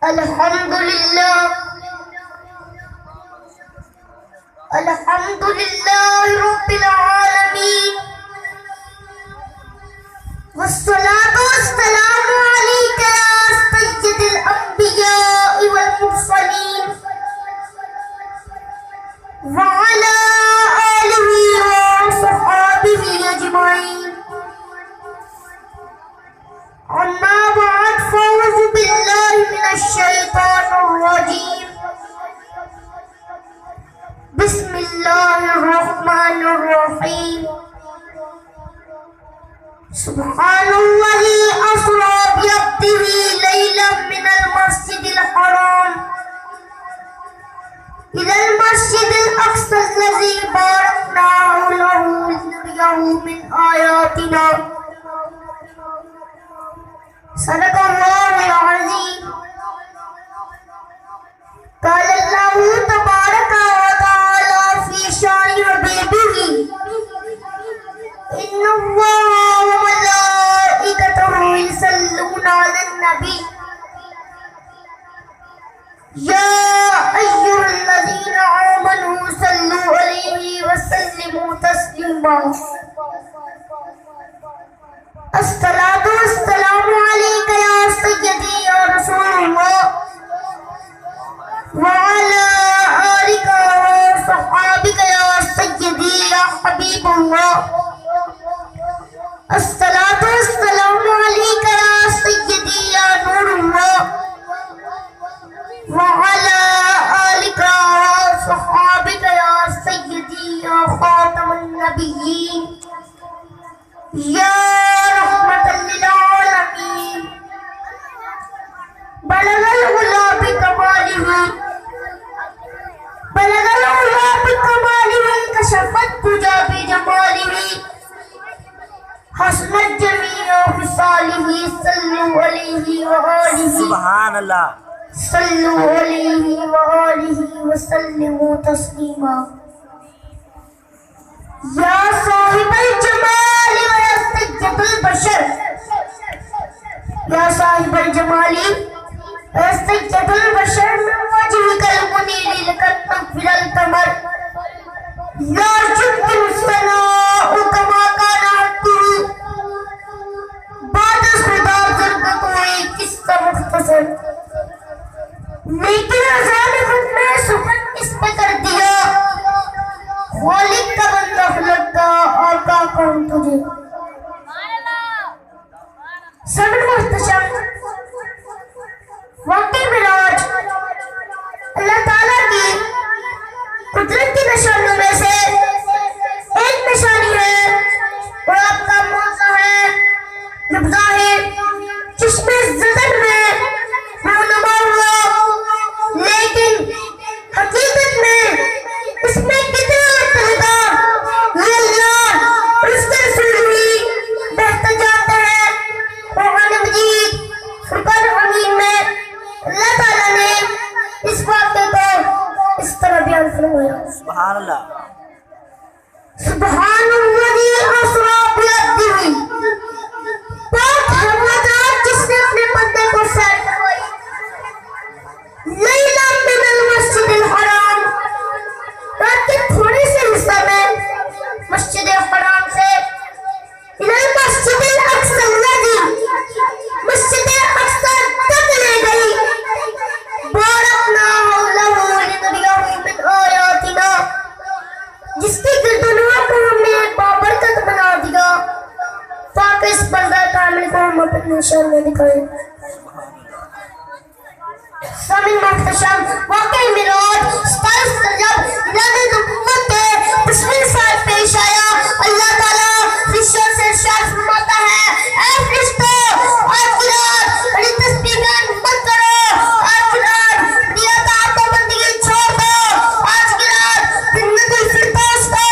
अल्हम्दुलिल्लाह अल्हम्दुलिल्लाह रब्बिल आलमीन वस्सलातु वस्सलामु अलैका या सय्यिदल अंबिया वल मुरसलीन व अला आलिहि व सहाबिहि अजमाइन अम्मा बाद फौज़ु बिल्लाहि मिनश शैतानिर रजीम बिस्मिल्लाहिर रहमानिर रहीम सुब्हानल्लाज़ी अस्रा बिअब्दिही लैलन मिनल मस्जिदिल हराम इलल मस्जिदिल अक़्सल्लज़ी बारकना हौलहु लिनुरियहु मिन आयातिना सदक़ल्लाहुल अज़ीम। क़ाल अल्लाहु तबारक व तआला फ़ी शानि हबीबिही इन्नल्लाहा व मलाइकतहु युसल्लूना अलन नबी या अय्युहल्लज़ीना आमनू सल्लू अलैहि व सल्लिमू तस्लीमा। अस्सलातु वस्सलामु अलैका या सय्यदी या रसूलल्लाह व अला आलिका व सहाबिका या सय्यदी या हबीबल्लाह। अस्सलातु वस्सलामु अलैका या सय्यदी या नूरुल्लाह व अला आलिका व सहाबिका या सय्यदी या खातमुन नबिय्यीन या रहमतल लिल आलमीन। बलगल उला बिकमालिही बलगल उला बिकमालिही कशफत तुजा बिजमालिही हसनत जमीअ फिसालिही सल्लु अलैहि व आलिही सुभान अल्लाह सल्लु अलैहि व आलिही व सल्लिमू तस्लीमा। या साहिबल जमाल व सय्यदुल बशर या साहिबल जमाली व सय्यदुल बशर मिन वजहिकल मुनीर लकतम फिरल कमर ला युमकिनु सनाउ कमा काना हत्तुहु बाद खुदा ज़रकतु किस्सा मुख्तसर। लेकिन अज़ान खुद में सुकून इस पे कर दिया खालिक का बंदा खुलता और का कौन तुझे सबर मुहतशम वाकई मिराज अल्लाह ताला की कुदरत की निशानियों में से एक निशानी है और आपका मौज़ा है नब्ज़ा है जिसमें ज़दन में रहनुमा हुआ, लेकिन हकीकत में इसमें कितना सुभान अल्लाह सुब्हानल्लाज़ी अस्रा बिअब्दिही पाक है वो ज़ात जिसने अपने बंदे को सैर करवाई लैलन मिनल मस्जिदिल हराम रात के थोड़े से हिस्सा में मस्जिद हराम से इलल मस्जिदिल अक़्सल्लज़ी मस्जिद अक़्सा तक ले गई बारकना हौलहु लिनुरियहु मिन आयातिना जिसकी गर्दनों को हमने बाबरकत बना दिया ताकि इस बंदा कामिल को हम अपने निशान में दिखाएं। सामिन मुख्तशम वाकई मिराज 27 रजब मिलाद नबुव्वत के 20वें साल पेश आया। अल्लाह ताला फरिश्तों से इरशाद फरमाता है, ऐ फरिश्तों आज की रात बड़ी तस्बीह में हिम्मत करो, आज की रात बड़ी अताअत और बंदगी छोड़ दो, आज की रात जन्नतुल फिरदौस को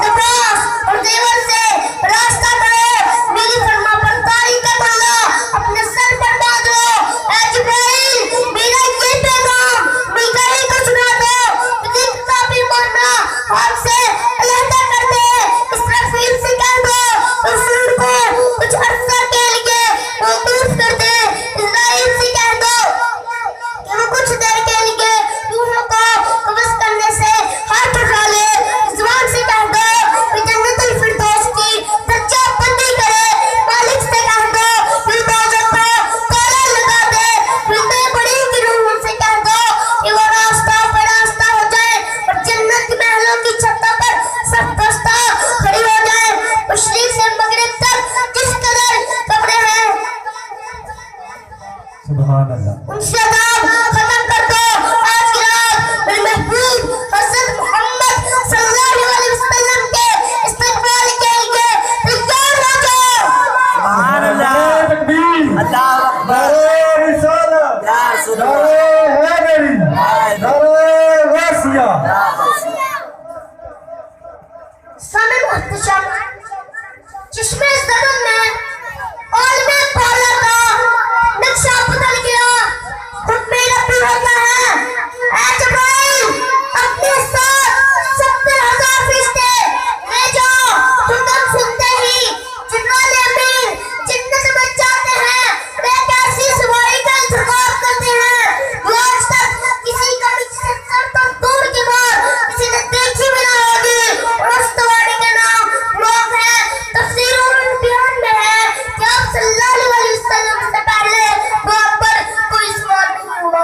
नमाज और देवर से रास्ता करो, मेरी फरमाबरदारी का ताला अपने सर पर बांध लो। ऐ जिब्राइल मेरा ये पैगाम मीकाईल को सुना दो, मुझे किताबी मानना आपसे अलहदा कर दे। सुभान अल्लाह। उनसे काम खत्म कर दो। आज की रात मेरे महबूब हज़रत मोहम्मद सल्लल्लाहु अलैहि वसल्लम के इस्तकबाल के लिए तैयार हो जाओ। सुभान अल्लाह, तकबीर, अल्लाह अकबर, नारे रिसालत, या रसूल अल्लाह, नारे हैदरी, नारे गासिया। सामने मुहतशम चश्मे ज़रूर में और में पाला था नक्शा बदल गया। हुक्म रब्बी होता है ऐ जब्राइल अपने साथ 70,000 फरिश्ते ले जाओ। हुक्म सुनते ही जिब्राइल अमीन जन्नत में जाते हैं। वे कैसी सवारी का इंतजार करते हैं जो आज तक किसी का भी सर तो दूर की बात किसी ने देखी भी ना होगी। और उस सवारी का नाम लोग है तफसीर और बयान में है कि आप सल्लल्लाहु अलैहि वसल्लम से पहले वहाँ पर कोई सवाल नहीं हुआ।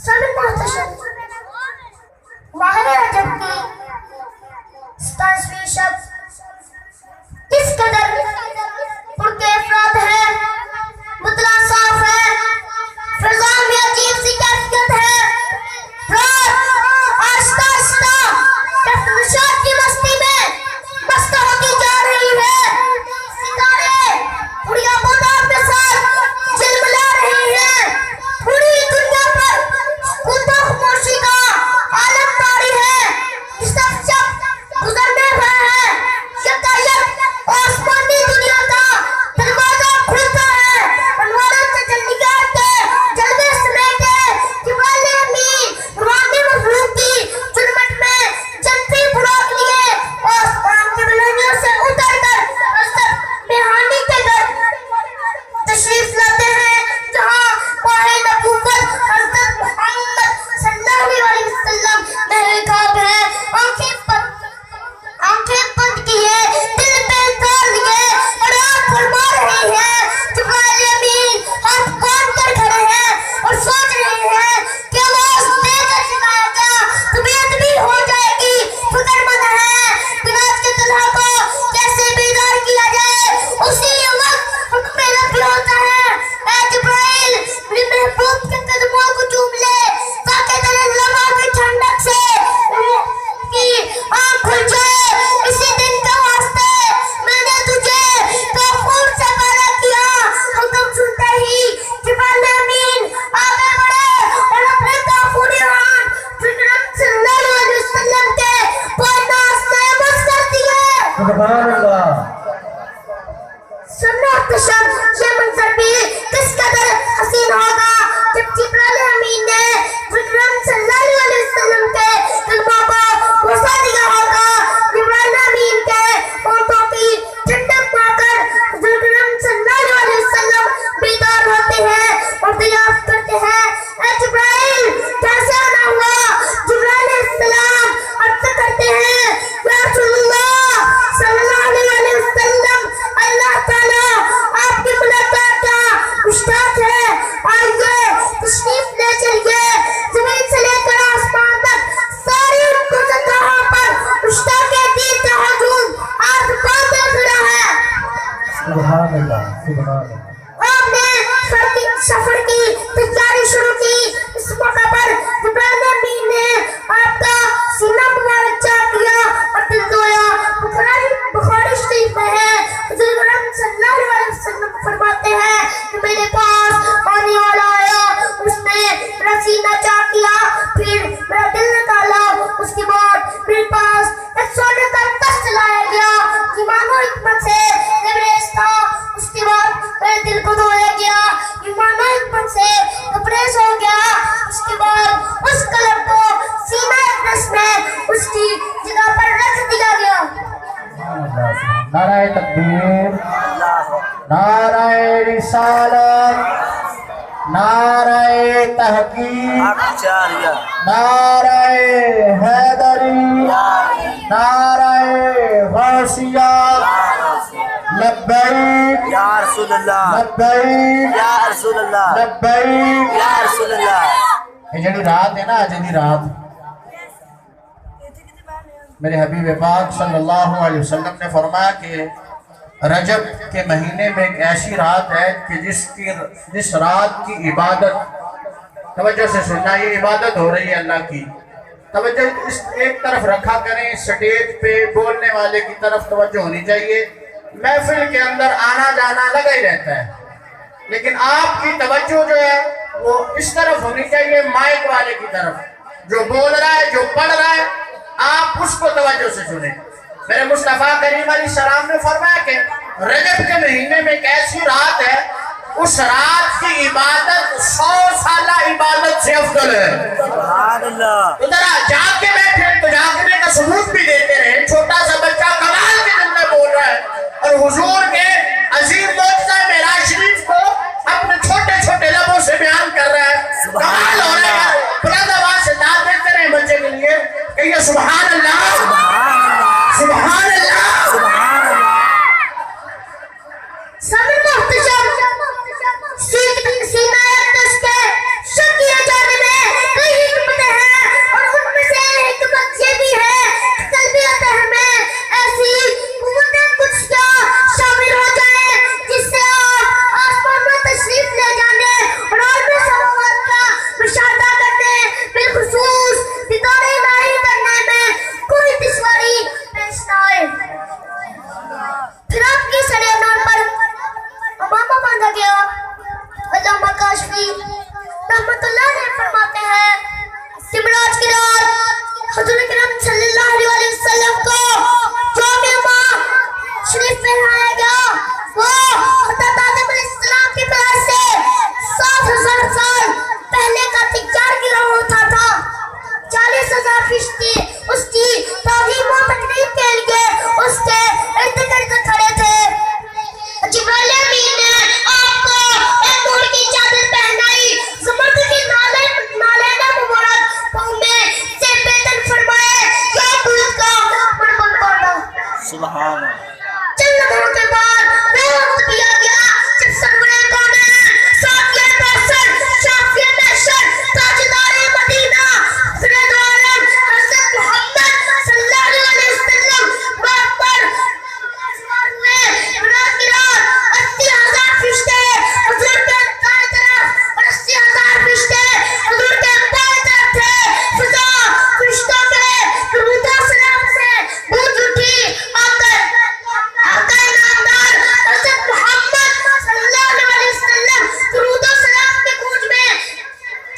सभी मुहतशम माह रजब की 27वीं शब किस कदर पुरकैफियत है, मुतला साफ है, फिजा में अजीब सी कैफियत है। रात आहिस्ता आहिस्ता कैफियत की मस्ती में मस्त होती जा रही है। सितारे उड़िया बोदाम के साथ झिलमिला रहे हैं। पूरी दुनिया पर सुकून खामोशी का आलम तारी है। सब गुजरने वाला है। यकायक आसमानी दुनिया का दरवाजा खुलता है। अनवारों से जल्दीगार के जलवे समेटे जिब्राइल अमीन रूहानी मखलूक की जुल्मत में जन्नती बुराक लिए आसमान की बुलंदियों से उतरकर हज़रत मेहानी के घर तशरीफ लाते हैं जहाँ माहे नबूवत हज़रत मोहम्मद सल्लल्लाहु अलैहि वसल्लम महराब है। आंखें बंद किए दिल पे डाल लिए और आप फरमा रहे हैं। जिब्राइल अमीन हाथ बांध कर खड़े हैं और सोच रहे हैं कि आवाज देकर सिखाया गया तबीयत भी हो जाएगी। फिक्रमंद है बिनाज के दुल्हा को कैसे बेदार किया जाए। उसी वक्त हुक्म रब्बी होता है ऐ जिब्राइल मेरे महबूब के कदमों को चूम ले ताकि तेरे लबों की ठंडक से की आँख खुल जाए। इसी दिन के वास्ते मैंने तुझे काफूर से पैदा किया। हुक्म सुनते ही जिब्राइल अमीन आगे बढ़े और अपने काफूरी हाथ फिक्रम सल्लल्लाहु अलैहि वसल्लम के पास में मस कर दिए। सुभान अल्लाह। सुनो तशम ये मंजर भी किस कदर हसीन होगा जब जिब्राइल अमीन ने विक्रम सल्लल्लाहु अलैहि वसल्लम के कलमों को वसा दिया होगा। जिब्राइल अमीन के होठों की ठंडक पाकर विक्रम सल्लल्लाहु अलैहि वसल्लम बेदार होते हैं और दरियाफ्त करते हैं ऐ जिब्राइल कैसे आना हुआ। जिब्राइल अलैहिस्सलाम अर्ज करते हैं या रसूलुल्लाह सल्लल्लाहु अलैहि वसल्लम अल्लाह ताला आपकी मुलाकात का मुश्ताक है। आइए तशरीफ ले चलिए। जमीन से लेकर आसमान तक सारी गुज़रगाहों पर मुश्ताक दीन का हुजूम आसमान में खड़ा है। सुभान अल्लाह, सुभान अल्लाह। हमने सफर की तैयारी शुरू की। इस मौका पर जिब्राइल अमीन ने आपका सीना मुबारक चाट लिया और दिल धोया। बुखारी शरीफ में है हुज़ूर अकरम सल्लल्लाहु अलैहि वसल्लम फरमाते हैं कि मेरे पास आने वाला आया, उसने मेरा सीना चाट लिया, फिर मेरा दिल निकाला। उसके बाद मेरे पास एक सोने का तख्त लाया गया कि मानो हिकमत से लबरेज था। उसके बाद मेरे दिल को धोया गया कि मानो हिकमत से लबरेज हो गया। उसके बाद उस कलम को सीना अकदस में उसकी जगह पर रख दिया गया। नाराए तकबीर, नाराए रिसालत, नाराए तहकीक, नाराए हैदरी, नाराए गासिया। लब्बैक या रसूल अल्लाह, लब्बैक या रसूल अल्लाह, लब्बैक। या रसूल अल्लाह। ये जड़ी रात है ना, अज दी रात मेरे हबीब पाक सल्लल्लाहु अलैहि वसल्लम ने फरमाया कि रजब के महीने में एक ऐसी रात है कि जिस रात की इबादत, तवज्जो से सुनना, ये इबादत हो रही है अल्लाह की। तवज्जो इस एक तरफ रखा करें, स्टेज पे बोलने वाले की तरफ तवज्जो होनी चाहिए। महफिल के अंदर आना जाना लगा ही रहता है, लेकिन आपकी तवज्जो जो है वो इस तरफ होनी चाहिए, माइक वाले की तरफ। जो बोल रहा है, जो पढ़ रहा है, आप उसको तवज्जो से सुने। मेरे मुस्तफा करीम अलैहिस्सलाम ने फरमाया कि रजब के महीने में एक ऐसी रात है, उस रात की इबादत 100 साला इबादत से अफजल है। सुभान अल्लाह। तो जरा जाग के बैठे तो जागने का सबूत भी देते रहे। छोटा सा बच्चा कमाल के दिन में बोल रहा है और हुजूर के अजीम मौजज़ा मेराज शरीफ को अपने छोटे छोटे लबों से बयान कर रहा है। कमाल हो रहा है। बुलंद आवाज से दाद देते रहे बच्चे के लिए कि ये सुभान अल्लाह, सुभान अल्लाह, सुभान अल्लाह। सभी मुहतशम सीना के शकील जाने में कई हिकमतें हैं और उनमें से हिकमत ये भी है तलबियत में ऐसी कुव्वतें कुछ क्या शामिल हो जाए जिससे आप आसमान में तशरीफ ले जाने और आलमी समावात का मुशाहदा करने, बिलखुसूस दीदार इलाही करने में कोई दुश्वारी पेश न आए। फिर आपकी सरेनाम पर मामा बांधा गया। अल्लामा काशफी रहमतुल्लाह ने फरमाते हैं, सिमराज की रात हुजूर करम सल्लल्लाहु अलैहि वसल्लम को जो मेहमान शरीफ पहनाया गया वो हज़रत आदम अलैहिस्सलाम की तरह से 7,000 साल पहले का तैयार गिरा होता था। 40,000 फरिश्ते उसकी ताज़ीम व तकरीम के लिए उसके इर्द गिर्द खड़े थे। जिब्राइल अमीन ने आपको एक नूर की चादर पहनाई, ज़ुमर्द की नालैना मुबारक पाँव में से बेतन फरमाए, या दूध का मरहम करना। सुभान अल्लाह। चंद दिनों के बाद वक्त दिया गया जब सरवरे कौनैन, साकिया कौसर, शाफिया महशर, ताजदार मदीना, हज़रत आलम हज़रत मोहम्मद सल्लल्लाहु अलैहि वसल्लम बात पर रात की रात 80,000 फरिश्ते हुजूर के दाएं तरफ और 80,000 फरिश्ते हुजूर के बाएं तरफ थे। फिजा फरिश्तों में दुरूद और सलाम से गूंज उठी। आका नामदार हज़रत मोहम्मद सल्लल्लाहु अलैहि वसल्लम दुरूद और सलाम की गूंज में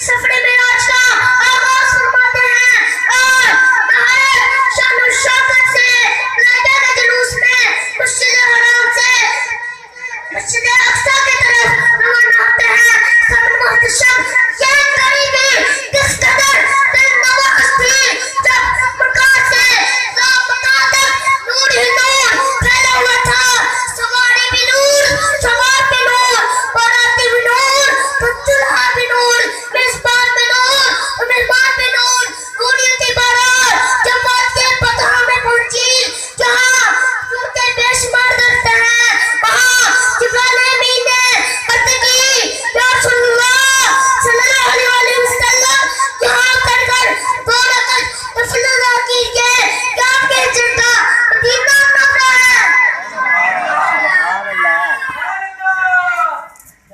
सफरे मेराज का आगाज फरमाते हैं और नहायत शान और शौकत से लाया गए जुलूस में मस्जिद हराम से मस्जिद अक्सा की तरफ रवाना होते हैं। सब मुहतशम ये करीबी किस कदर दिल नवाज थी जब मकान से मकान तक नूर ही नूर फैला हुआ था। सवारी भी नूर, सवार भी नूर, बाराती भी नूर, तो दुल्हा भी नूर, मेजबान भी नूर और मेहमान भी नूर। नूरियत की बारात जब मौत के पतहा में पहुंची जहाँ नूर के बेशुमार दरख्त हैं, वहाँ जिब्राइल अमीन ने अर्ज़ की, या रसूलल्लाह सल्लल्लाहु अलैहि वसल्लम यहाँ कर 2 रकात नफल अदा कीजिए कि आपके हिजरत का मदीना नफला है। सुभान अल्लाह।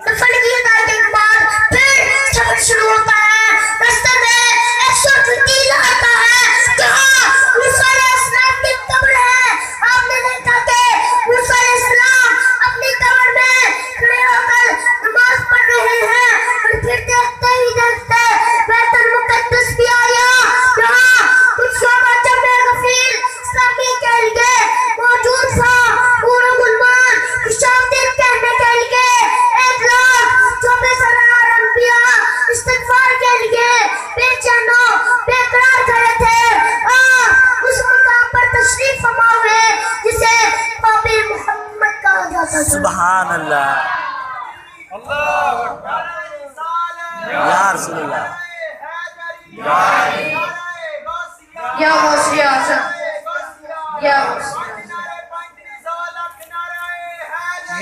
नफल की अदायगी के बाद फिर सफर शुरू होता है। रास्ते में एक सुर्ख टीला आता है जहाँ मूसा अलैहिस्सलाम की कब्र है। आपने देखा कि मूसा अलैहिस्सलाम अपनी कब्र में खड़े होकर नमाज पढ़ रहे हैं और फिर देखते ही देखते बैतुल मुक़द्दस भी आया जहाँ कुछ शोभा जमे गफीर इस्लामी के लिए मौजूद था। पूरा गुलमान खुशामदीद कहने के लिए 1,24,000 अंबिया इस्तिग़फ़ार के लिए बेचैनो बेकरार खड़े थे और उस मुकाम पर तशरीफ फरमा हुए जिसे पापी मोहम्मद कहा जाता था। सुभान अल्लाह। या रसूलल्लाह। या गौसिया आज़म, या गौसिया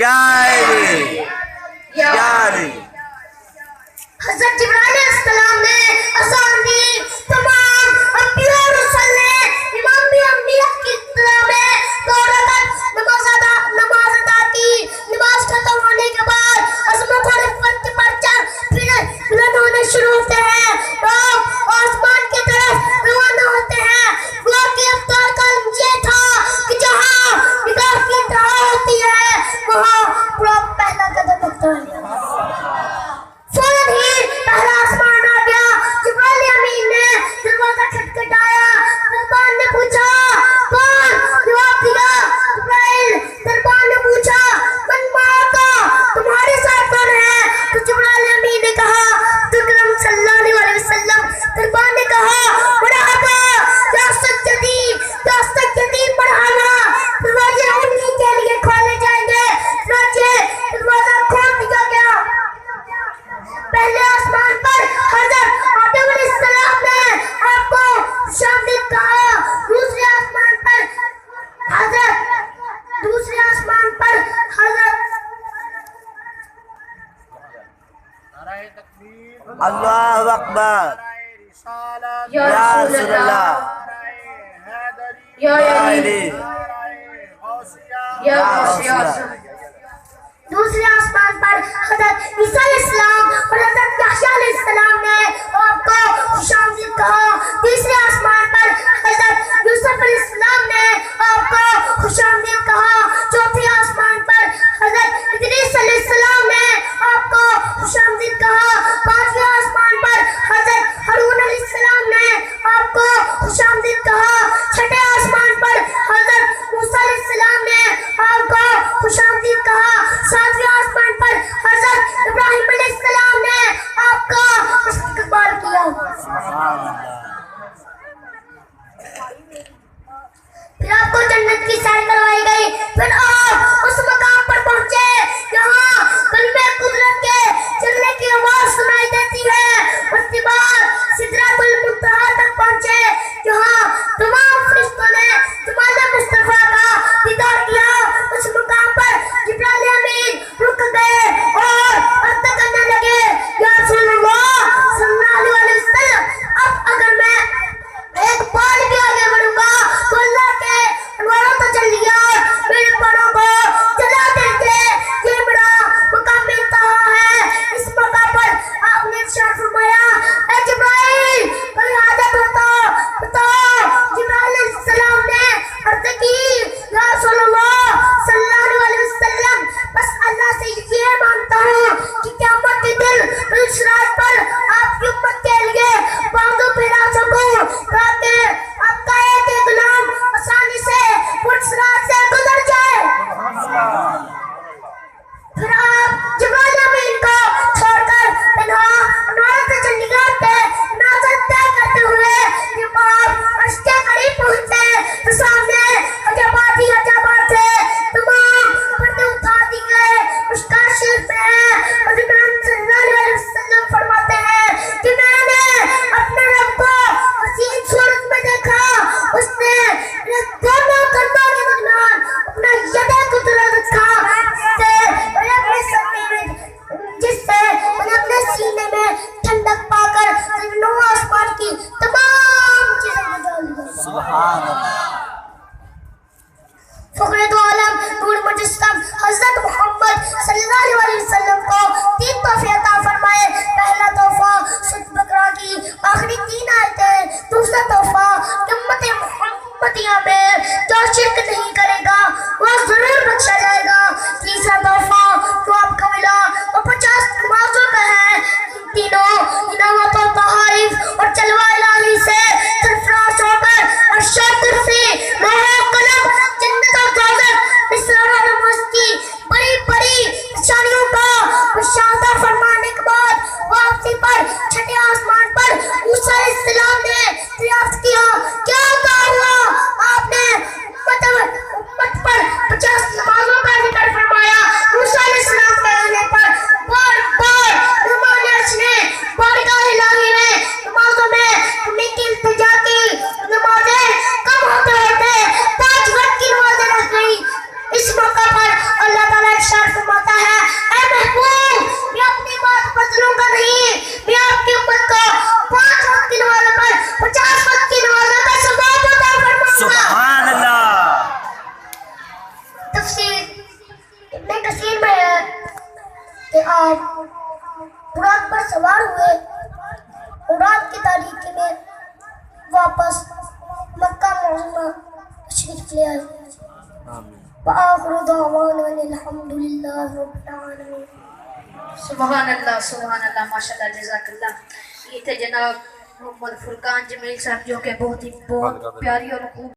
या अली, या या अली। हज़रत जिब्राइल अलैहिस्सलाम ने अज़ान दी। तमाम अंबिया और रसूल ने इमाम भी अंबिया की तरह में 2 रकात नमाज अदा नाराए तकबीर, अल्लाहु अकबर। नाराए रिसालत, या या रसूल रसूल अल्लाह, अल्लाह, हैदरी, या अली, नाराए गौसिया, या या गौसिया। गौसिया। दूसरे आसमान पर हजरत ईसा अलैहिस्सलाम और हजरत यहया अलैहिस्सलाम ने आपको खुशामदीद कहा। तीसरे आसमान पर हजरत यूसुफ अलैहिस्सलाम ने आपको खुशामदीद कहा। चौथे आसमान पर हजरत इदरीस अलैहिस्सलाम ने आपको खुशामदीद कहा। पांचवें आसमान पर हजरत हारून अलैहिस्सलाम ने आपको खुशामदीद कहा। छठे आसमान पर हजरत मूसा अलैहिस्सलाम ने आपको खुशामदीद कहा। सातवें आसमान पर हजरत इब्राहिम अलैहिस्सलाम ने आपका इस्तकबाल किया। फिर आपको जन्नत की सैर करवाई गई। फिर आप उस मकाम पर पहुंचे जहां कलमे कुदरत के चलने की आवाज सुनाई देती है। उसके बाद सिदरतुल मुंतहा तक पहुंचे जहां तमाम फरिश्तों ने जमाल मुस्तफा का दीदार किया। उस मकाम पर जिब्राइल अमीन रुक गए और अर्ज़ करने लगे, या रसूलुल्लाह सल्लल्लाहु अलैहि वसल्लम, अब अगर मैं एक बार भी आगे बढ़ूंगा तो अल्लाह के अनवारों तो चल लिया, मेरे परों को जला देंगे। ये बड़ा मुकाम इंतहा है। इस मौका पर आपने इरशाद फरमाया, ऐ जिब्राइल कोई हाजत हो तो बताओ। जिब्राइल अलैहिस्सलाम ने अर्ज़ की, या रसूलुल्लाह सल्लल्लाहु अलैहि वसल्लम, बस अल्लाह से ये मांगता हूँ कि क़यामत के दिन इस रात पर आपकी उम्मत के लिए बाजू फैला सकूं ताकि आपका एक गुलाम आसानी से उस रात से गुजर जाए। फिर आप जिब्राइल अमीन को छोड़कर अनवार से चंडीगढ़ पे नाज़त तय करते हुए जब आप अर्श के करीब पहुंचे तो सामने अजबात ही अजबात थे। तमाम पर्दे उठा दिए गए। उसका शीर्ष पे है हज़रत सल्लल्लाहु अलैहि वसल्लम फरमाते हैं कि मैंने अपने रब को हसीन सूरत में देखा। उसने मेरे दोनों कंधों के दरमियान अपना यदे कुदरत रखा, जिससे मैंने अपने सीने में ठंडक पाकर नौ आसमान की तमाम चीजें बदल दी। सुभान अल्लाह। फखरे दो आलम नूर मुजस्सम हजरत मोहम्मद सल्लल्लाहु अलैहि वसल्लम को 3 तोहफे अता फरमाए। पहला तोहफा शुद्ध बकरा की आखिरी 3 आयतें। दूसरा तोहफा उम्मत मुहम्मदिया में जो शिरक नहीं करेगा वह जरूर बख्शा जाएगा। तीसरा तोहफा जो आपको मिला वो 50 नमाजों का है। इन तीनों इनामत और तहारीफ और जलवा इलाही से सरफराज होकर अर्श कुर्सी लौह कलम जन्नत और दोज़ख इसरार और नमाज की बड़ी बड़ी निशानियों का मुशाहदा फरमाने के बाद वापसी पर छठे आसमान पर मूसा अलैहिस्सलाम ने दरियाफ्त किया, क्या कहा हुआ? आपने उम्मत पर 50 नमाजों का जिक्र फरमाया। मूसा अलैहिस्सलाम के रहने पर बार-बार रहमान अर्श ने बारगाह इलाही में नमाजों में उन्हीं की इल्तिजा की। नमाजें कम होते होते 5 वक्त की नमाजें रह गई। इस मौका पर अल्लाह ताला इरशाद फरमाता है, ऐ महबूब, मैं अपनी बात बदलूंगा नहीं, मैं आपकी उम्मत को 5 वक्त की नमाज़ों पर 50 वक्त की नमाज़ों का सवाब अता फरमाऊंगा। सुभान अल्लाह। तफसीर इब्ने कसीर में है कि आप बुराक पर सवार हुए और रात की तारीकी में वापस मक्का मुअज़्ज़मा तशरीफ ले आए। आखिर दावाना अल्हम्दुलिल्लाह रब्बिल आलमीन। सुभान अल्लाह माशाल्लाह जज़ाकल्लाह। ये थे जनाब मोहम्मद फुरकान जमील साहब जो कि बहुत प्यारी और खूब